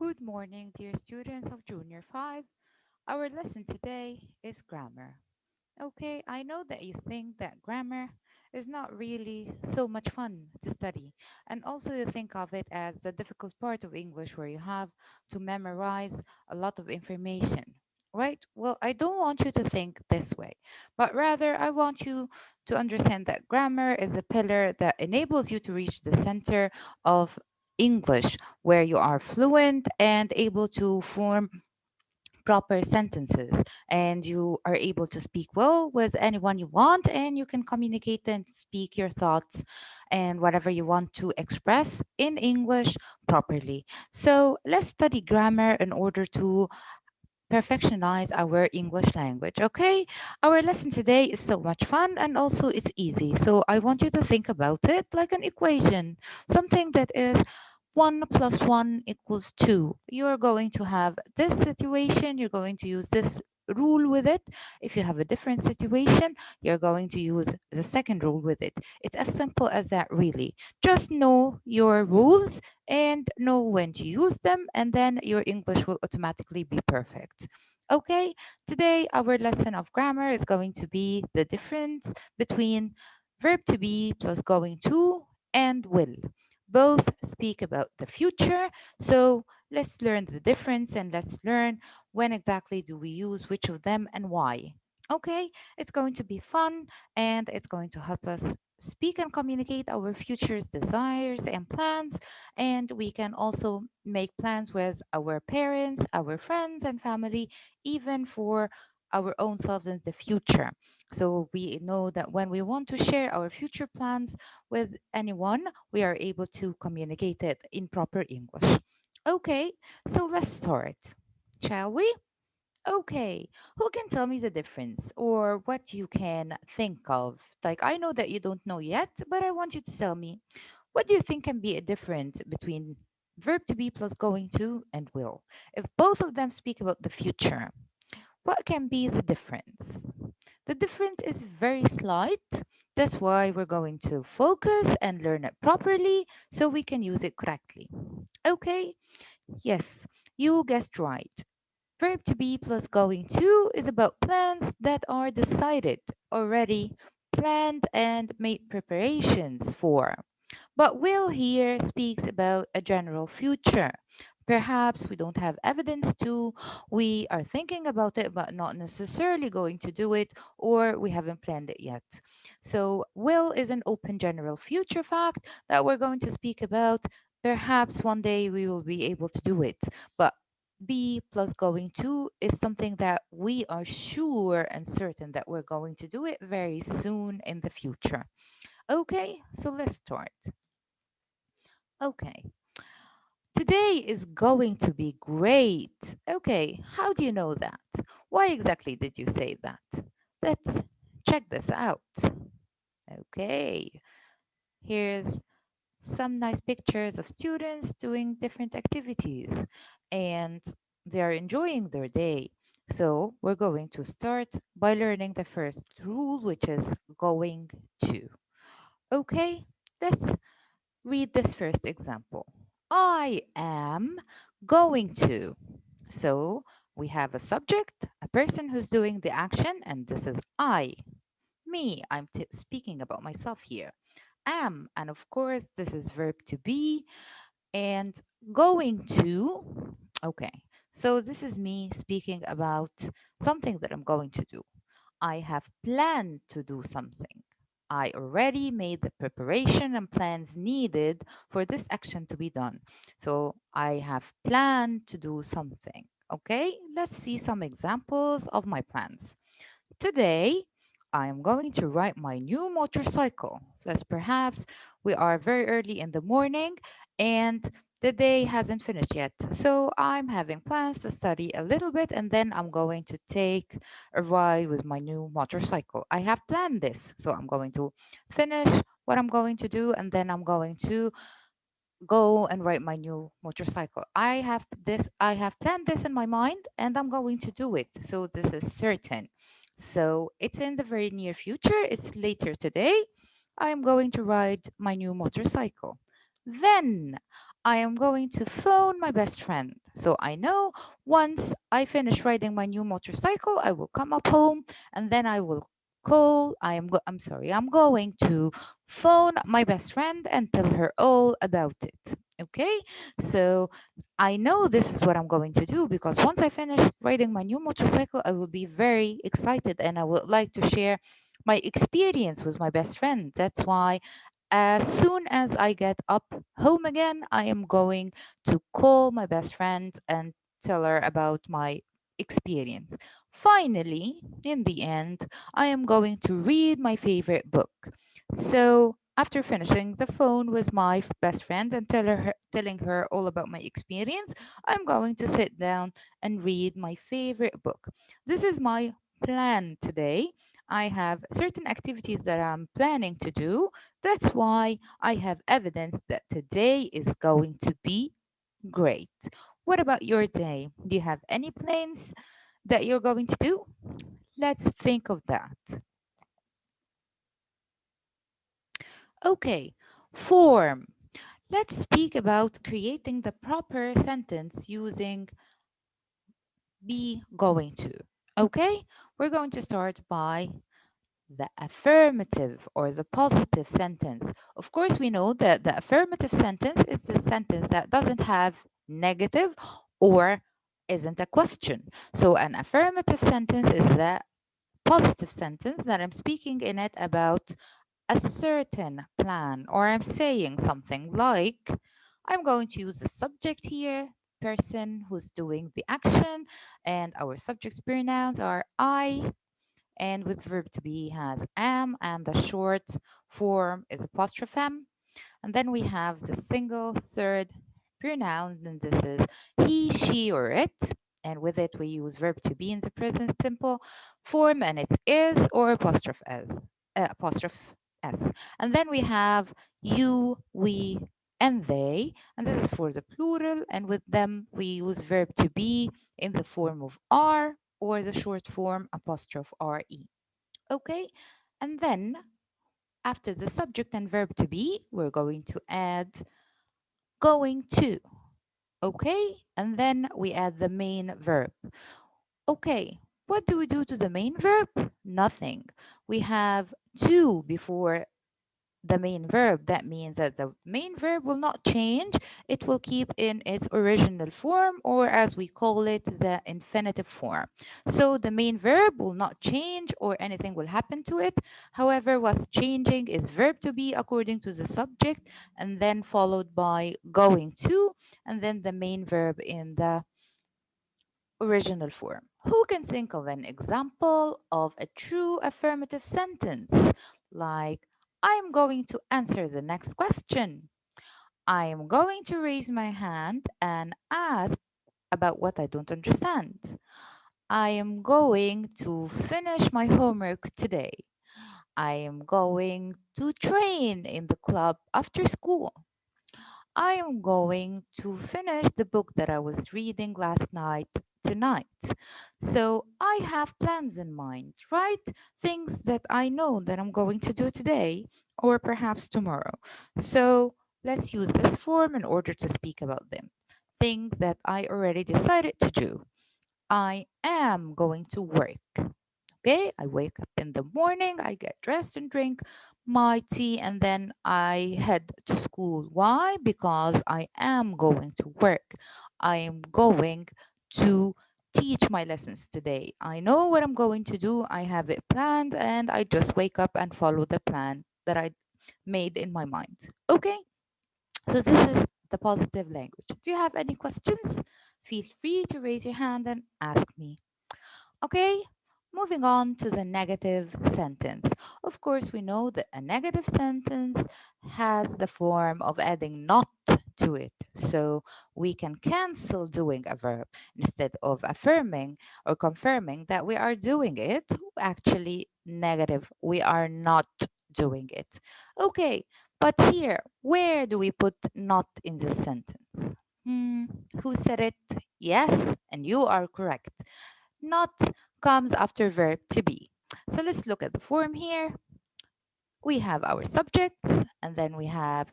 Good morning, dear students of Junior 5. Our lesson today is grammar. Okay, I know that you think that grammar is not really so much fun to study, and also you think of it as the difficult part of English where you have to memorize a lot of information, right? Well, I don't want you to think this way, but rather I want you to understand that grammar is a pillar that enables you to reach the center of English, where you are fluent and able to form proper sentences, and you are able to speak well with anyone you want, and you can communicate and speak your thoughts and whatever you want to express in English properly. So let's study grammar in order to perfectionize our English language. Okay, our lesson today is so much fun and also it's easy, so I want you to think about it like an equation, something that is 1 plus 1 equals 2. You're going to have this situation, you're going to use this rule with it. If you have a different situation, you're going to use the second rule with it. It's as simple as that, really. Just know your rules and know when to use them, and then your English will automatically be perfect. Okay, today our lesson of grammar is going to be the difference between verb to be plus going to and will. Both speak about the future, so let's learn the difference and let's learn when exactly do we use which of them and why. Okay, it's going to be fun and it's going to help us speak and communicate our future's desires and plans, and we can also make plans with our parents, our friends and family, even for our own selves in the future. So we know that when we want to share our future plans with anyone, we are able to communicate it in proper English. Okay, so let's start, shall we? Okay, who can tell me the difference or what you can think of? Like, I know that you don't know yet, but I want you to tell me what do you think can be a difference between verb to be plus going to and will? If both of them speak about the future, what can be the difference? The difference is very slight. That's why we're going to focus and learn it properly so we can use it correctly. Okay, yes, you guessed right. Verb to be plus going to is about plans that are decided already, planned and made preparations for. But will here speaks about a general future. Perhaps we don't have evidence to, we are thinking about it but not necessarily going to do it, or we haven't planned it yet. So, will is an open general future fact that we're going to speak about. Perhaps one day we will be able to do it, but be plus going to is something that we are sure and certain that we're going to do it very soon in the future. Okay, so let's start. Okay, today is going to be great. Okay, how do you know that? Why exactly did you say that? Let's check this out. Okay, here's some nice pictures of students doing different activities and they are enjoying their day. So, we're going to start by learning the first rule, which is going to. Okay, let's read this first example. I am going to. So we have a subject, a person who's doing the action, and this is I. Me, I'm speaking about myself here. Am, and of course, this is verb to be, and going to. Okay, so this is me speaking about something that I'm going to do. I have planned to do something. I already made the preparation and plans needed for this action to be done. So I have planned to do something. Okay, let's see some examples of my plans. Today, I am going to ride my new motorcycle. So as perhaps we are very early in the morning and the day hasn't finished yet. So I'm having plans to study a little bit and then I'm going to take a ride with my new motorcycle. I have planned this. So I'm going to finish what I'm going to do and then I'm going to go and ride my new motorcycle. I have planned this in my mind and I'm going to do it. So this is certain. So it's in the very near future. It's later today. I'm going to ride my new motorcycle. Then I am going to phone my best friend. So I know once I finish riding my new motorcycle, I will come up home and then I will call. I'm sorry, I'm going to phone my best friend and tell her all about it. Okay? So I know this is what I'm going to do because once I finish riding my new motorcycle, I will be very excited and I would like to share my experience with my best friend. That's why as soon as I get up home again, I am going to call my best friend and tell her about my experience. Finally, in the end, I am going to read my favorite book. So, after finishing the phone with my best friend and telling her all about my experience, I'm going to sit down and read my favorite book. This is my plan today. I have certain activities that I'm planning to do. That's why I have evidence that today is going to be great. What about your day? Do you have any plans that you're going to do? Let's think of that. Okay, form. Let's speak about creating the proper sentence using be going to. Okay, we're going to start by the affirmative or the positive sentence. Of course, we know that the affirmative sentence is the sentence that doesn't have negative or isn't a question. So, an affirmative sentence is the positive sentence that I'm speaking in it about a certain plan, or I'm saying something like, I'm going to use the subject here, person who's doing the action, and our subject's pronouns are I, and with verb to be has am, and the short form is apostrophe m. And then we have the single third pronoun, and this is he, she, or it. And with it, we use verb to be in the present simple form, and it's is or apostrophe s. And then we have you, we, and they, and this is for the plural. And with them, we use verb to be in the form of are or the short form apostrophe re. Okay, and then after the subject and verb to be, we're going to add going to. Okay, and then we add the main verb. Okay, what do we do to the main verb? Nothing. We have to before the main verb. That means that the main verb will not change. It will keep in its original form, or as we call it, the infinitive form. So the main verb will not change or anything will happen to it. However, what's changing is verb to be according to the subject, and then followed by going to, and then the main verb in the original form. Who can think of an example of a true affirmative sentence? Like, I am going to answer the next question. I am going to raise my hand and ask about what I don't understand. I am going to finish my homework today. I am going to train in the club after school. I am going to finish the book that I was reading last night tonight. So I have plans in mind, right? Things that I know that I'm going to do today or perhaps tomorrow. So let's use this form in order to speak about them. Things that I already decided to do. I am going to work. Okay, I wake up in the morning, I get dressed and drink my tea, and then I head to school. Why? Because I am going to work. I am going to teach my lessons today. I know what I'm going to do, I have it planned, and I just wake up and follow the plan that I made in my mind. Okay, so this is the positive language. Do you have any questions? Feel free to raise your hand and ask me. Okay, moving on to the negative sentence. Of course, we know that a negative sentence has the form of adding not to it. So we can cancel doing a verb instead of affirming or confirming that we are doing it. Actually, negative, we are not doing it. Okay, but here, where do we put not in this sentence? Hmm, who said it? Yes, and you are correct. Not comes after verb to be. So let's look at the form here. We have our subjects and then we have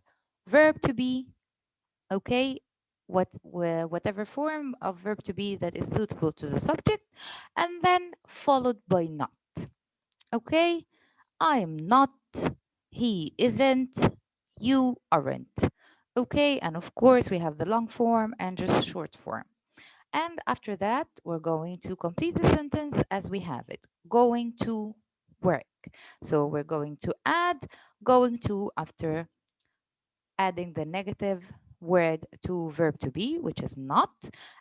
verb to be, okay, whatever form of verb to be that is suitable to the subject, and then followed by not. Okay, I'm not, he isn't, you aren't. Okay, and of course we have the long form and just short form. And after that, we're going to complete the sentence as we have it. Going to work. So we're going to add going to after adding the negative word to verb to be, which is not.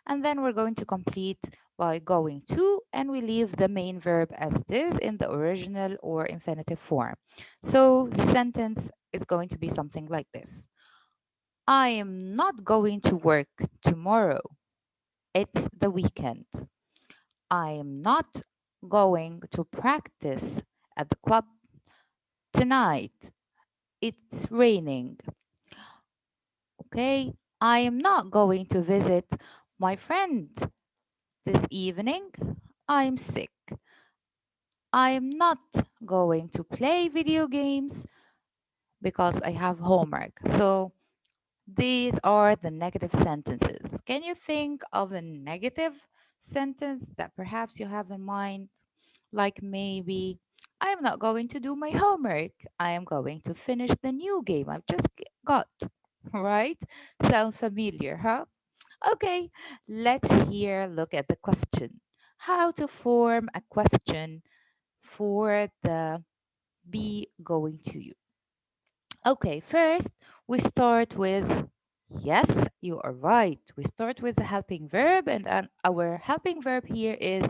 And then we're going to complete by going to, and we leave the main verb as it is in the original or infinitive form. So the sentence is going to be something like this. I am not going to work tomorrow. It's the weekend. I am not going to practice at the club tonight. It's raining. Okay, I am not going to visit my friend this evening. I'm sick. I am not going to play video games because I have homework. So these are the negative sentences. Can you think of a negative sentence that perhaps you have in mind? Like maybe, I am not going to do my homework. I am going to finish the new game I've just got. Right? Sounds familiar, huh? Okay, let's here look at the question. How to form a question for the be going to you. Okay, first we start with yes, you are right. We start with the helping verb, and our helping verb here is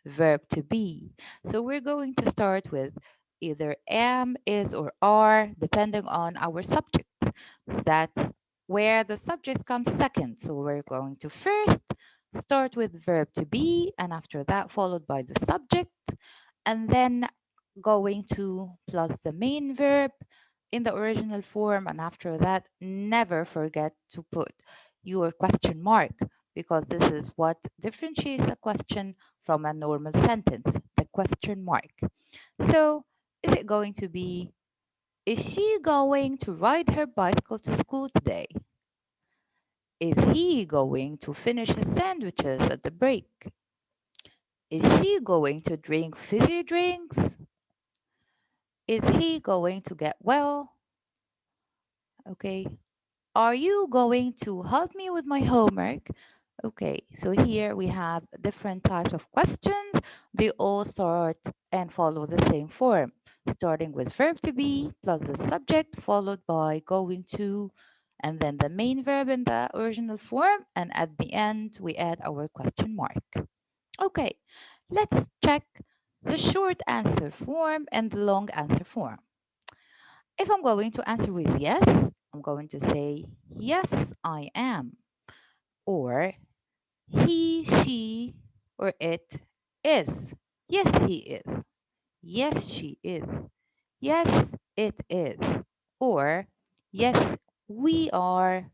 verb to be. So we're going to start with either am, is, or are, depending on our subject. That's where the subject comes second. So we're going to first start with verb to be, and after that, followed by the subject, and then going to plus the main verb in the original form, and after that, never forget to put your question mark, because this is what differentiates a question from a normal sentence, the question mark. So is it going to be, is she going to ride her bicycle to school today? Is he going to finish his sandwiches at the break? Is she going to drink fizzy drinks? Is he going to get well? Okay. Are you going to help me with my homework? Okay, so here we have different types of questions. They all start and follow the same form, starting with verb to be plus the subject, followed by going to, and then the main verb in the original form, and at the end we add our question mark. Okay, let's check the short answer form and the long answer form. If I'm going to answer with yes, I'm going to say, yes, I am. Or he, she, or it is. Yes, he is. Yes, she is. Yes, it is. Or yes, we are.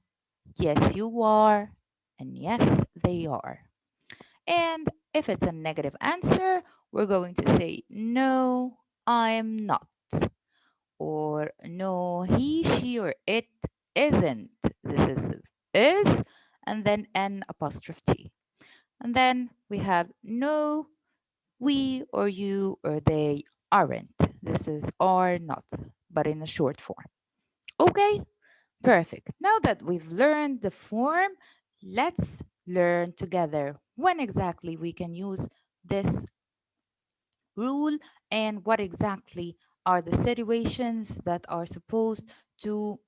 Yes, you are. And yes, they are. And if it's a negative answer, we're going to say, no, I'm not. Or no, he, she, or it isn't. This is, and then N apostrophe T. And then we have no, we, or you, or they aren't. This is are not, but in a short form. Okay, perfect. Now that we've learned the form, let's learn together when exactly we can use this rule and what exactly are the situations that are supposed to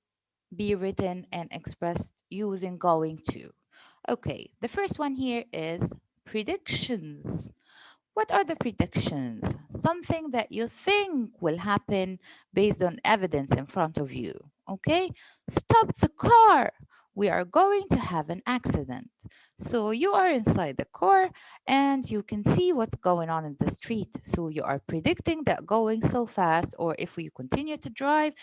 be written and expressed using going to. Okay, the first one here is predictions. What are the predictions? Something that you think will happen based on evidence in front of you. Okay? Stop the car. We are going to have an accident. So you are inside the car and you can see what's going on in the street. So you are predicting that going so fast, or if we continue to drive,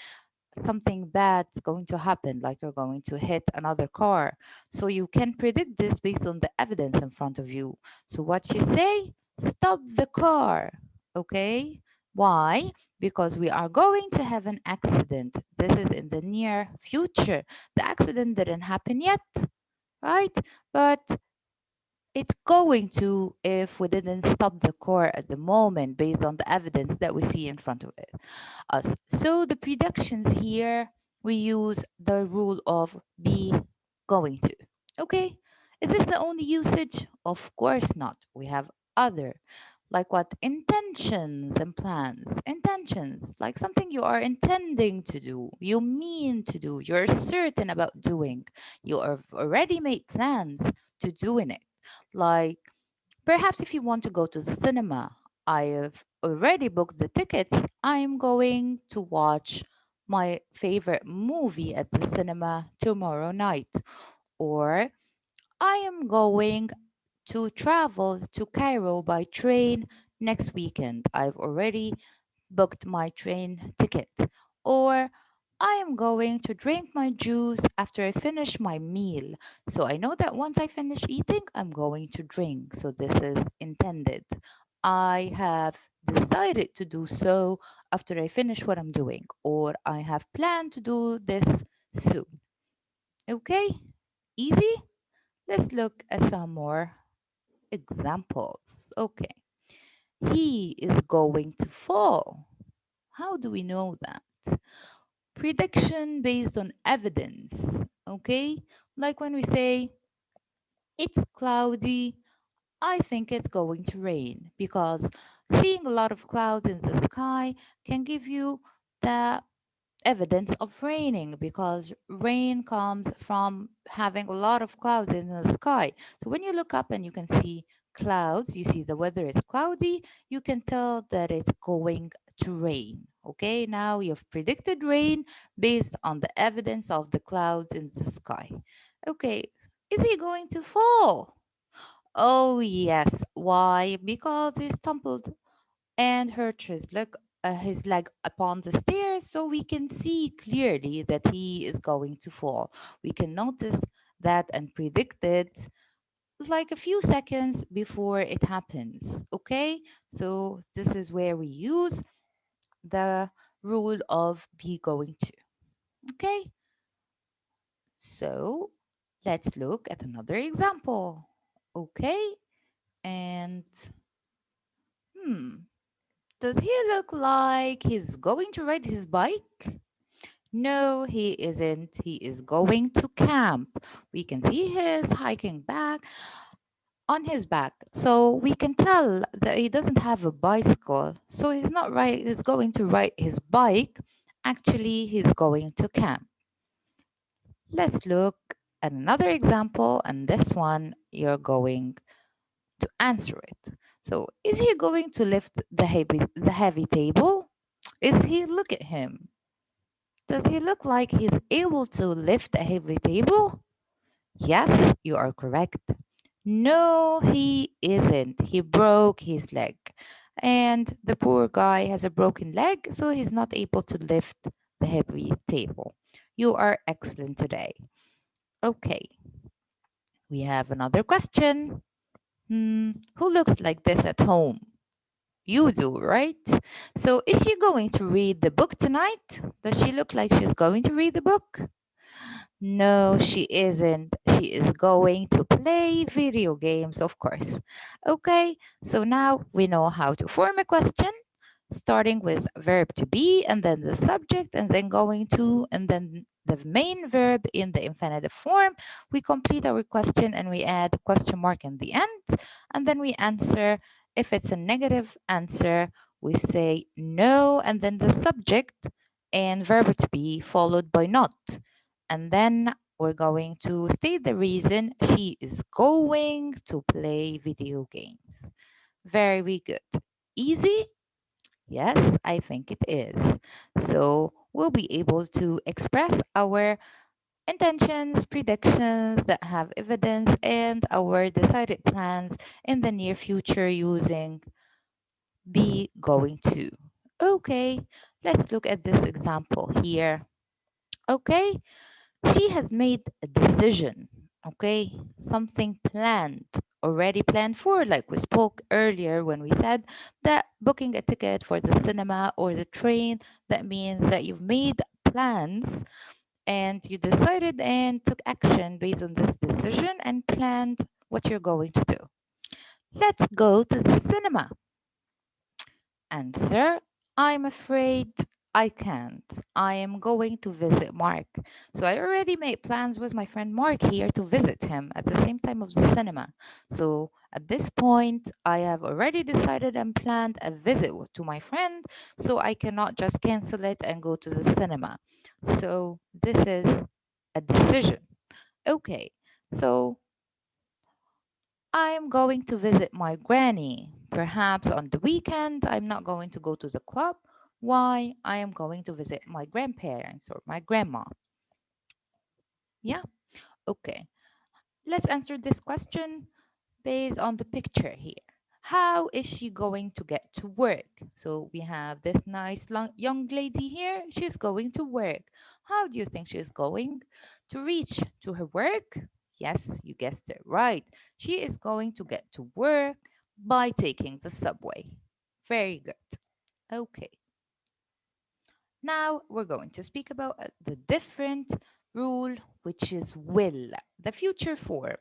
something bad's going to happen, like you're going to hit another car. So you can predict this based on the evidence in front of you. So what you say, stop the car. Okay? Why? because we are going to have an accident. This is in the near future. The accident didn't happen yet, right? But it's going to if we didn't stop the car at the moment based on the evidence that we see in front of us. So the predictions here, we use the rule of be going to. Okay? Is this the only usage? Of course not. We have other, like what? Intentions and plans. Intentions, like something you are intending to do, you mean to do, you're certain about doing. You have already made plans to doing it. Like perhaps if you want to go to the cinema, I have already booked the tickets. I'm going to watch my favorite movie at the cinema tomorrow night. Or I am going to travel to Cairo by train next weekend. I've already booked my train ticket. Or I am going to drink my juice after I finish my meal. So I know that once I finish eating, I'm going to drink. So this is intended. I have decided to do so after I finish what I'm doing, or I have planned to do this soon. Okay? Easy? Let's look at some more examples. Okay. He is going to fall. How do we know that? Prediction based on evidence. Okay? Like when we say it's cloudy, I think it's going to rain because seeing a lot of clouds in the sky can give you the evidence of raining because rain comes from having a lot of clouds in the sky. So when you look up and you can see clouds, you see the weather is cloudy, you can tell that it's going to rain. Okay, now you've predicted rain based on the evidence of the clouds in the sky. Okay, is he going to fall? Oh, yes. Why? Because he stumbled and hurt his leg upon the stairs, so we can see clearly that he is going to fall. We can notice that and predict it like a few seconds before it happens. Okay, so this is where we use the rule of be going to. Okay, so let's look at another example. Okay, and hmm, does he look like he's going to ride his bike? No, he isn't. He is going to camp. We can see his hiking bag on his back. So we can tell that he doesn't have a bicycle. So he's going to ride his bike. Actually, he's going to camp. Let's look at another example, and this one you're going to answer it. So is he going to lift the heavy table? Is he look at him? Does he look like he's able to lift a heavy table? Yes, you are correct. No, he isn't. He broke his leg. And the poor guy has a broken leg, so he's not able to lift the heavy table. You are excellent today. Okay, we have another question. Who looks like this at home? You do, right? So, is she going to read the book tonight? Does she look like she's going to read the book? No, she isn't. She is going to play video games, of course. Okay, so now we know how to form a question, starting with verb to be, and then the subject, and then going to, and then the main verb in the infinitive form. We complete our question and we add a question mark in the end, and then we answer. If it's a negative answer, we say no, and then the subject and verb to be followed by not. And then we're going to state the reason she is going to play video games. Very good. Easy? Yes, I think it is. So we'll be able to express our intentions, predictions that have evidence, and our decided plans in the near future using be going to. Okay, let's look at this example here. Okay, she has made a decision, okay, something planned already planned for, like we spoke earlier when we said that booking a ticket for the cinema or the train, that means that you've made plans and you decided and took action based on this decision and planned what you're going to do. Let's go to the cinema. Answer: I'm afraid I can't. I am going to visit Mark. So I already made plans with my friend Mark here to visit him at the same time of the cinema. So at this point, I have already decided and planned a visit to my friend, so I cannot just cancel it and go to the cinema. So this is a decision. Okay, so I am going to visit my granny. Perhaps on the weekend, I'm not going to go to the club. Why? I am going to visit my grandparents or my grandma. Yeah? Okay. Let's answer this question based on the picture here. How is she going to get to work? So we have this nice young lady here. She's going to work. How do you think she's going to reach to her work? Yes, you guessed it right. She is going to get to work by taking the subway. Very good. Okay. Now we're going to speak about the different rule, which is will, the future form.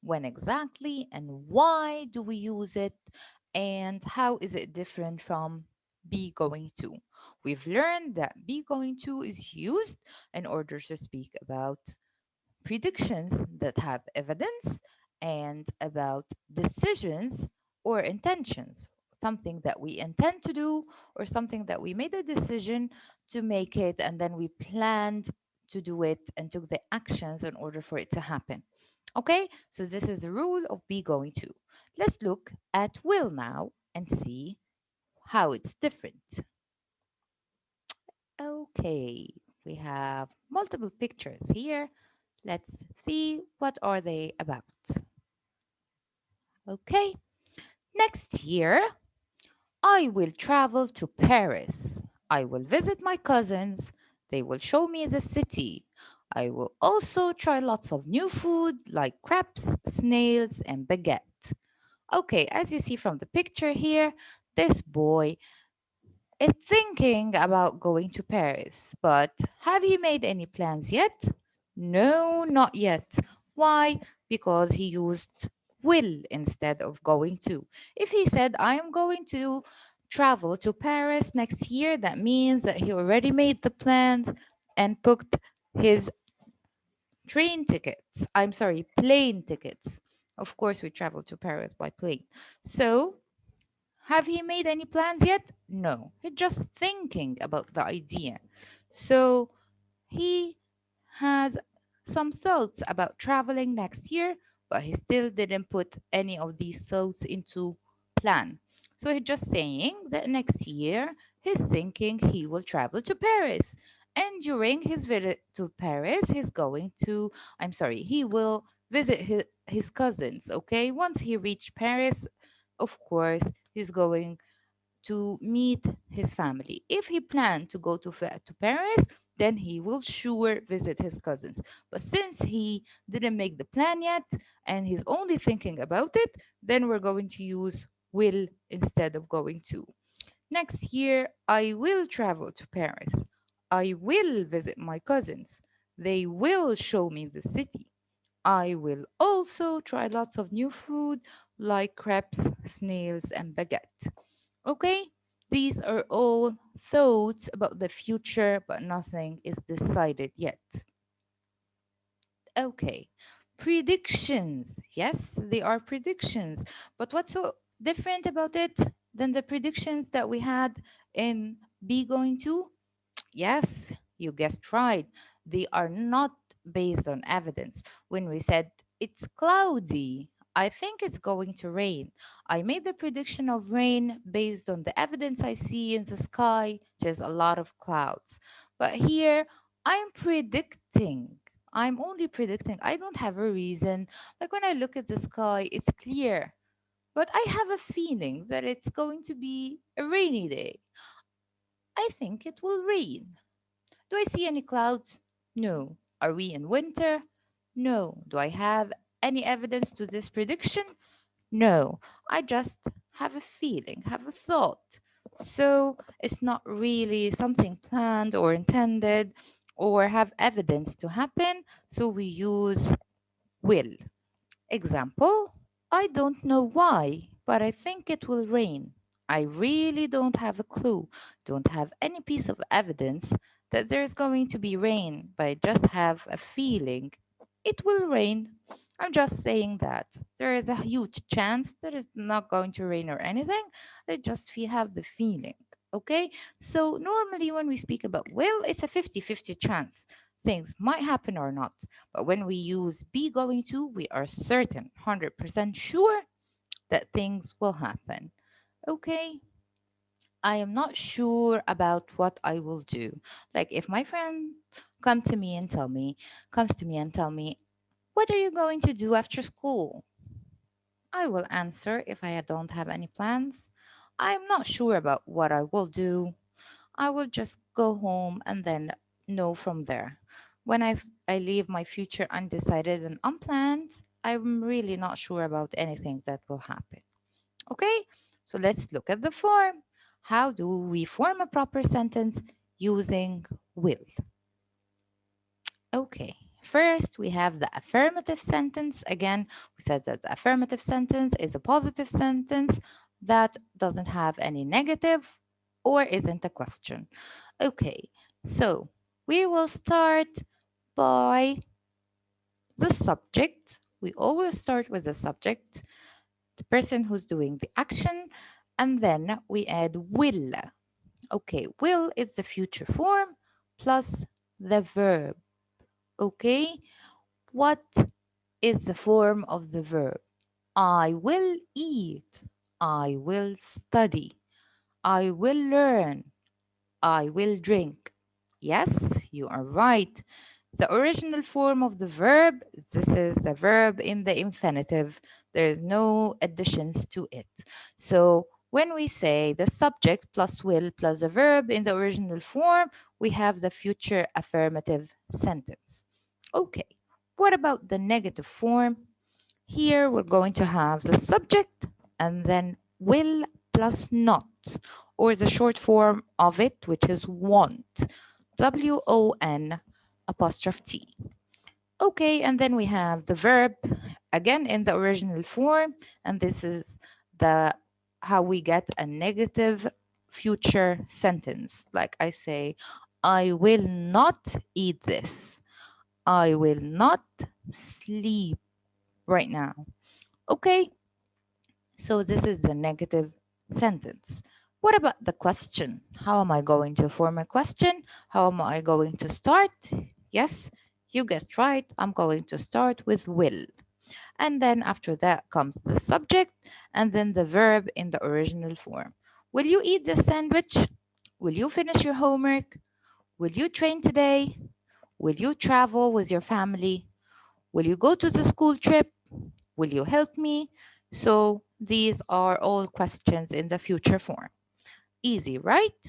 When exactly and why do we use it, and how is it different from be going to? We've learned that be going to is used in order to speak about predictions that have evidence and about decisions or intentions, something that we intend to do or something that we made a decision to make it and then we planned to do it and took the actions in order for it to happen. Okay, so this is the rule of be going to. Let's look at will now and see how it's different. Okay, we have multiple pictures here. Let's see what are they about. Okay, next year I will travel to Paris. I will visit my cousins. They will show me the city. I will also try lots of new food like crepes, snails, and baguette. Okay, as you see from the picture here, this boy is thinking about going to Paris, but have you made any plans yet? No, not yet. Why? Because he used will instead of going to. If he said, I am going to travel to Paris next year, that means that he already made the plans and booked his train tickets. I'm sorry, plane tickets. Of course, we travel to Paris by plane. So, have he made any plans yet? No. He's just thinking about the idea. So, he has some thoughts about traveling next year, but he still didn't put any of these thoughts into plan. So he's just saying that next year he's thinking he will travel to Paris. And during his visit to Paris, he will visit his cousins, okay? Once he reached Paris, of course, he's going to meet his family. If he planned to go to Paris, then he will sure visit his cousins. But since he didn't make the plan yet and he's only thinking about it, then we're going to use will instead of going to. Next year, I will travel to Paris. I will visit my cousins. They will show me the city. I will also try lots of new food like crepes, snails, and baguette. Okay, these are all thoughts about the future, but nothing is decided yet. Okay, predictions. Yes, they are predictions. But what's so different about it than the predictions that we had in Be Going To? Yes, you guessed right. They are not based on evidence. When we said it's cloudy, I think it's going to rain. I made the prediction of rain based on the evidence I see in the sky, which is a lot of clouds. But here, I'm predicting. I'm only predicting. I don't have a reason. Like when I look at the sky, it's clear. But I have a feeling that it's going to be a rainy day. I think it will rain. Do I see any clouds? No. Are we in winter? No. Do I have any evidence to this prediction? No, I just have a feeling, have a thought. So it's not really something planned or intended or have evidence to happen. So we use will. Example, I don't know why, but I think it will rain. I really don't have a clue, don't have any piece of evidence that there's going to be rain, but I just have a feeling it will rain. I'm just saying that there is a huge chance that it's not going to rain or anything. I just have the feeling. Okay, so normally when we speak about will, it's a 50-50 chance. Things might happen or not. But when we use be going to, we are certain, 100% sure that things will happen. Okay, I am not sure about what I will do. Like if my friend comes to me and tell me, what are you going to do after school? I will answer if I don't have any plans. I am not sure about what I will do. I will just go home and then know from there. When I leave my future undecided and unplanned, I'm really not sure about anything that will happen. Okay, so let's look at the form. How do we form a proper sentence using will? Okay, first we have the affirmative sentence. Again, we said that the affirmative sentence is a positive sentence that doesn't have any negative or isn't a question. Okay, so we will start by the subject. We always start with the subject, the person who's doing the action, and then we add will. Okay, will is the future form plus the verb. Okay, what is the form of the verb? I will eat. I will study. I will learn. I will drink. Yes, you are right. The original form of the verb, this is the verb in the infinitive. There is no additions to it. So when we say the subject plus will plus the verb in the original form, we have the future affirmative sentence. Okay, what about the negative form? Here we're going to have the subject and then will plus not, or the short form of it, which is want. WON apostrophe T. Okay, and then we have the verb again in the original form, and this is the how we get a negative future sentence. Like I say, I will not eat this. I will not sleep right now. Okay, so this is the negative sentence. What about the question? How am I going to form a question? How am I going to start? Yes, you guessed right. I'm going to start with will. And then after that comes the subject and then the verb in the original form. Will you eat this sandwich? Will you finish your homework? Will you train today? Will you travel with your family? Will you go to the school trip? Will you help me? So these are all questions in the future form. Easy, right?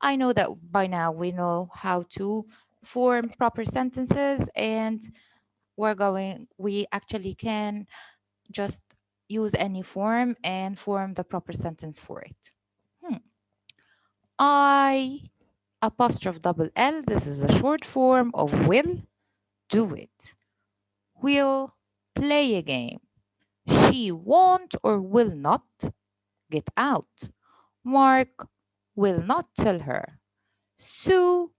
I know that by now we know how to form proper sentences and we actually can just use any form and form the proper sentence for it. Hmm. I apostrophe double L, this is the short form of will do it. Will play a game. She won't or will not get out. Mark will not tell her. Sue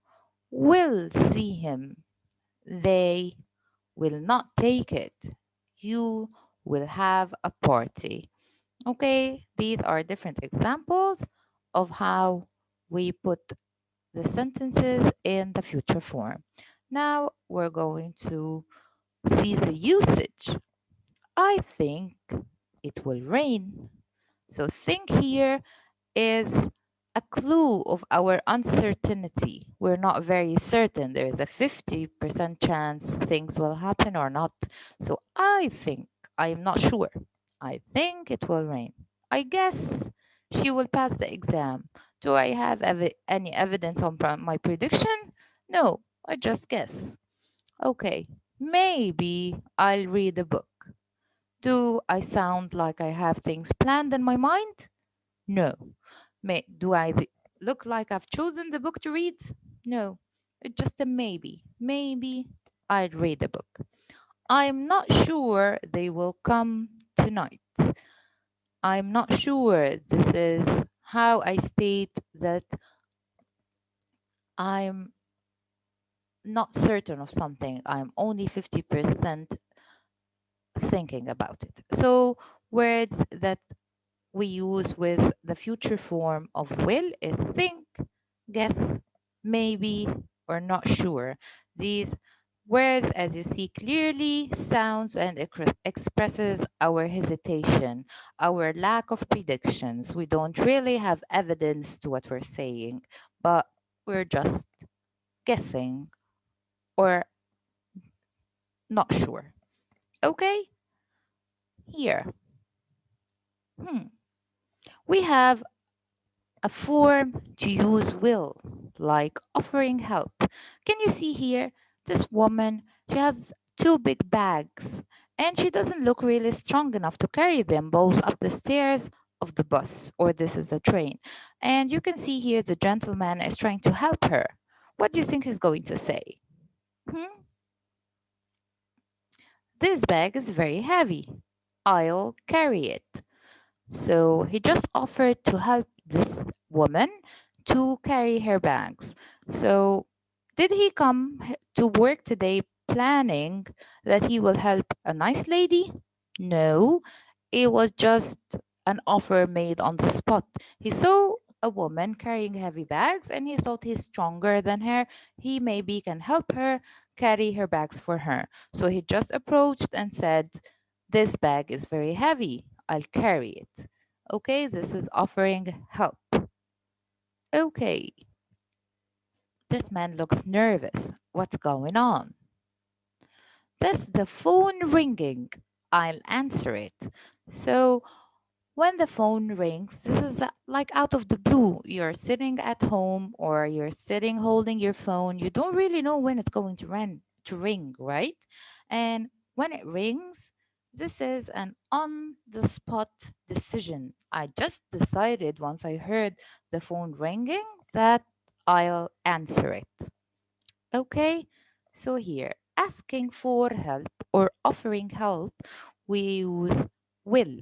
will see him. They will not take it. You will have a party. Okay, these are different examples of how we put the sentences in the future form. Now we're going to see the usage. I think it will rain. So think here is a clue of our uncertainty. We're not very certain. There is a 50% chance things will happen or not. So I think, I'm not sure. I think it will rain. I guess she will pass the exam. Do I have any evidence on my prediction? No, I just guess. Okay, maybe I'll read a book. Do I sound like I have things planned in my mind? No. Do I look like I've chosen the book to read? No. It's just a maybe. Maybe I'd read the book. I'm not sure they will come tonight. I'm not sure. This is how I state that I'm not certain of something. I'm only 50% thinking about it. So, words that we use with the future form of will is think, guess, maybe, or not sure. These words, as you see clearly, sounds and expresses our hesitation, our lack of predictions. We don't really have evidence to what we're saying, but we're just guessing or not sure. Okay, here. Hmm. We have a form to use will, like offering help. Can you see here? This woman, she has two big bags, and she doesn't look really strong enough to carry them both up the stairs of the bus, or this is a train. And you can see here the gentleman is trying to help her. What do you think he's going to say? Hmm? This bag is very heavy. I'll carry it. So he just offered to help this woman to carry her bags. So did he come to work today planning that he will help a nice lady? No, it was just an offer made on the spot. He saw a woman carrying heavy bags and he thought he's stronger than her. He maybe can help her carry her bags for her. So he just approached and said, this bag is very heavy. I'll carry it. Okay, this is offering help. Okay, this man looks nervous. What's going on? That's the phone ringing. I'll answer it. So when the phone rings, this is like out of the blue. You're sitting at home or you're sitting holding your phone. You don't really know when it's going to ring, right? And when it rings, this is an on the spot decision. I just decided once I heard the phone ringing that I'll answer it. Okay? So here, asking for help or offering help, we use will.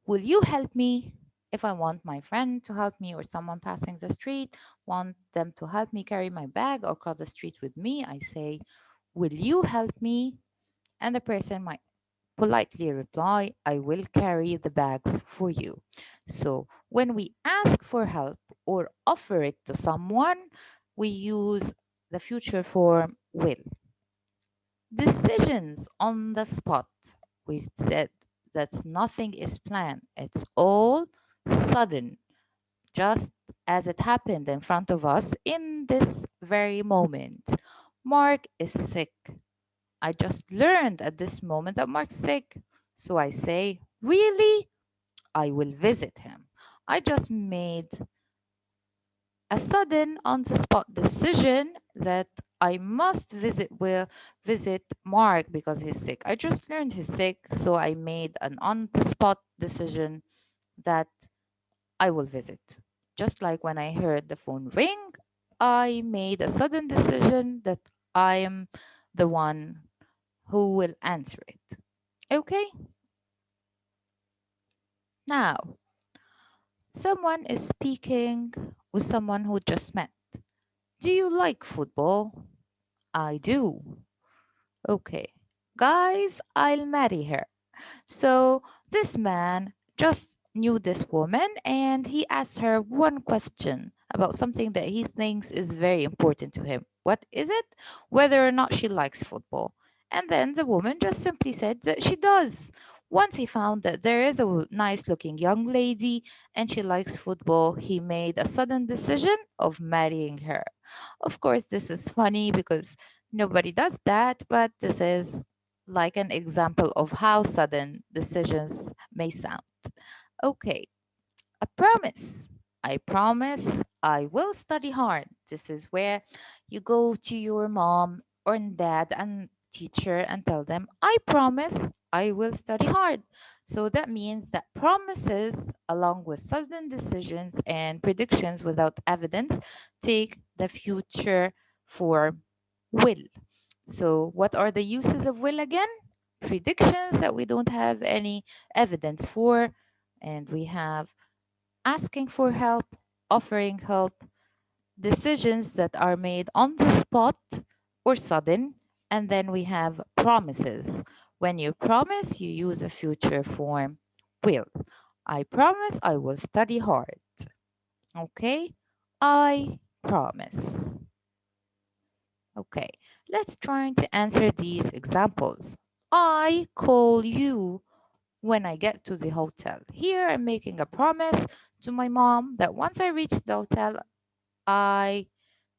Will you help me? If I want my friend to help me or someone passing the street want them to help me carry my bag or cross the street with me, I say, will you help me? And the person might politely reply, I will carry the bags for you. So when we ask for help or offer it to someone, we use the future form will. Decisions on the spot. We said that nothing is planned, it's all sudden, just as it happened in front of us in this very moment. Mark is sick. I just learned at this moment that Mark's sick. So I say, really? I will visit him. I just made a sudden on the spot decision that I must visit Mark because he's sick. I just learned he's sick, so I made an on the spot decision that I will visit. Just like when I heard the phone ring, I made a sudden decision that I am the one who will answer it. Okay? Now, someone is speaking with someone who just met. Do you like football? I do. Okay. Guys, I'll marry her. So this man just knew this woman and he asked her one question about something that he thinks is very important to him. What is it? Whether or not she likes football. And then the woman just simply said that she does. Once he found that there is a nice looking young lady and she likes football, he made a sudden decision of marrying her. Of course, this is funny because nobody does that, but this is like an example of how sudden decisions may sound. Okay, a promise. I promise I will study hard. This is where you go to your mom or dad and teacher and tell them, I promise I will study hard. So that means that promises, along with sudden decisions and predictions without evidence, take the future form will. So, what are the uses of will again? Predictions that we don't have any evidence for, and we have asking for help, offering help, decisions that are made on the spot or sudden, and then we have promises. When you promise, you use a future form will. I promise I will study hard. Okay? I promise. Okay, let's try to answer these examples. I call you when I get to the hotel. Here I'm making a promise to my mom that once I reach the hotel, I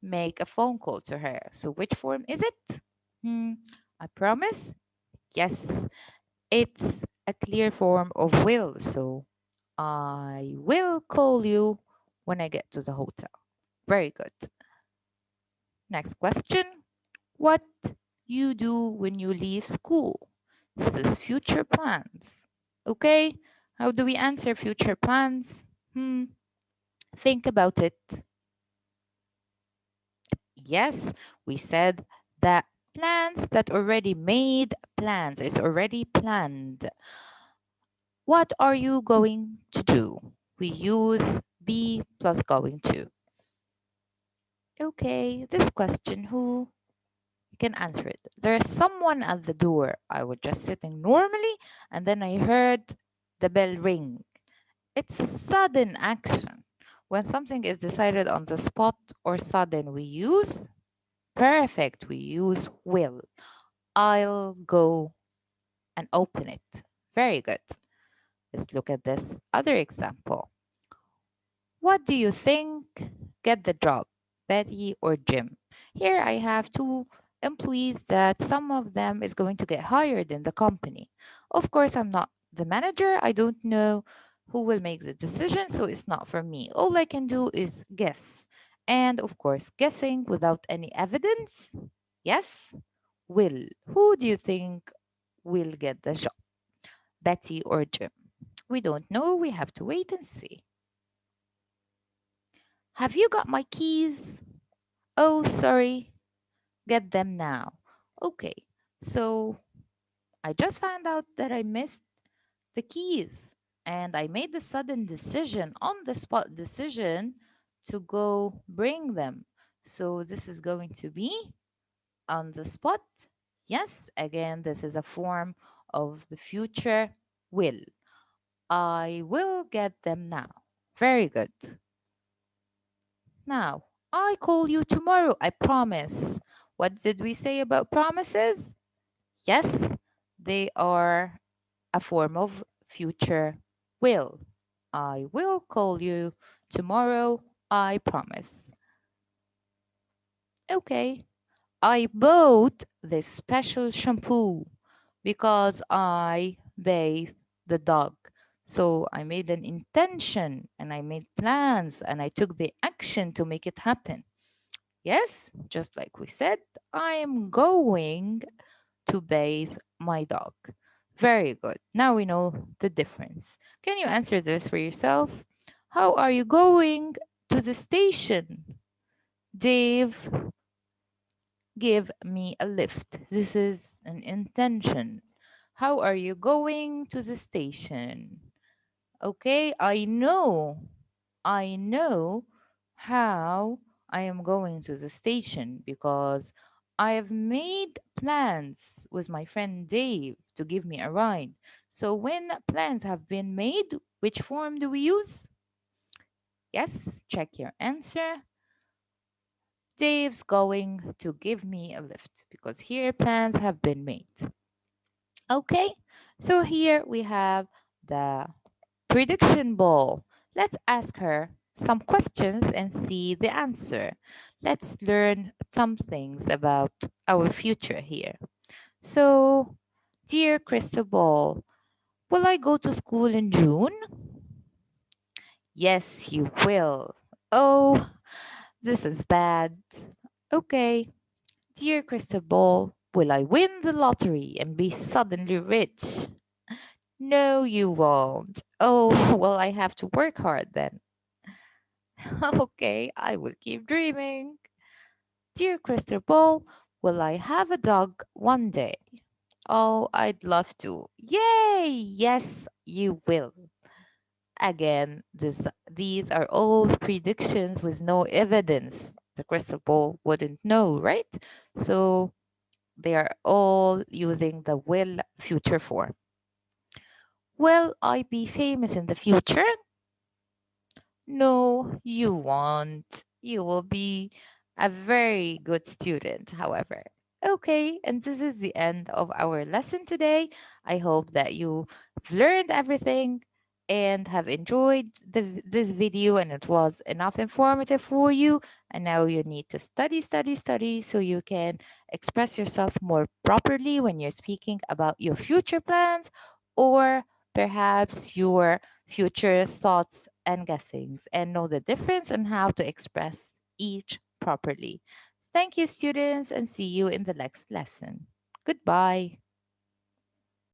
make a phone call to her. So which form is it? Hmm, I promise? Yes, it's a clear form of will. So I will call you when I get to the hotel. Very good. Next question. What you do when you leave school? This is future plans. Okay? How do we answer future plans? Hmm, think about it. Yes, we said that plans that already made plans. It's already planned. What are you going to do? We use be plus going to. Okay, this question, who can answer it? There's someone at the door. I was just sitting normally and then I heard the bell ring. It's a sudden action. When something is decided on the spot or sudden, we use perfect. We use will. I'll go and open it. Very good. Let's look at this other example. What do you think get the job, Betty or Jim? Here I have two employees that some of them is going to get hired in the company. Of course, I'm not the manager. I don't know who will make the decision, so it's not for me. All I can do is guess. And of course, guessing without any evidence, yes, will. Who do you think will get the job, Betty or Jim? We don't know. We have to wait and see. Have you got my keys? Oh, sorry. Get them now. Okay, so I just found out that I missed the keys and I made the sudden decision, on the spot decision, to go bring them. So this is going to be on the spot. Yes, again, this is a form of the future will. I will get them now. Very good. Now, I call you tomorrow, I promise. What did we say about promises? Yes, they are a form of future will. I will call you tomorrow, I promise. Okay, I bought this special shampoo because I bathed the dog. So I made an intention and I made plans and I took the action to make it happen. Yes, just like we said, I am going to bathe my dog. Very good. Now we know the difference. Can you answer this for yourself? How are you going to the station? Dave, give me a lift. This is an intention. How are you going to the station? Okay, I know how I am going to the station because I have made plans with my friend Dave to give me a ride. So when plans have been made, which form do we use? Yes, check your answer. Dave's going to give me a lift because here plans have been made. Okay, so here we have the prediction ball. Let's ask her some questions and see the answer. Let's learn some things about our future here. So, dear Crystal Ball, will I go to school in June? Yes, you will. Oh, this is bad. Okay, dear Crystal Ball, Will I win the lottery and be suddenly rich? No, you won't. Oh, well, I have to work hard then. Okay, I will keep dreaming. Dear Crystal Ball, will I have a dog one day? Oh, I'd love to. Yay! Yes, you will. Again, these are all predictions with no evidence. The crystal ball wouldn't know, right? So they are all using the will future form. Will I be famous in the future? No, you won't. You will be a very good student, however. Okay, and this is the end of our lesson today. I hope that you learned everything and have enjoyed this video and it was enough informative for you. And now you need to study, study, study so you can express yourself more properly when you're speaking about your future plans or perhaps your future thoughts and guessings and know the difference and how to express each properly. Thank you, students, and see you in the next lesson. Goodbye.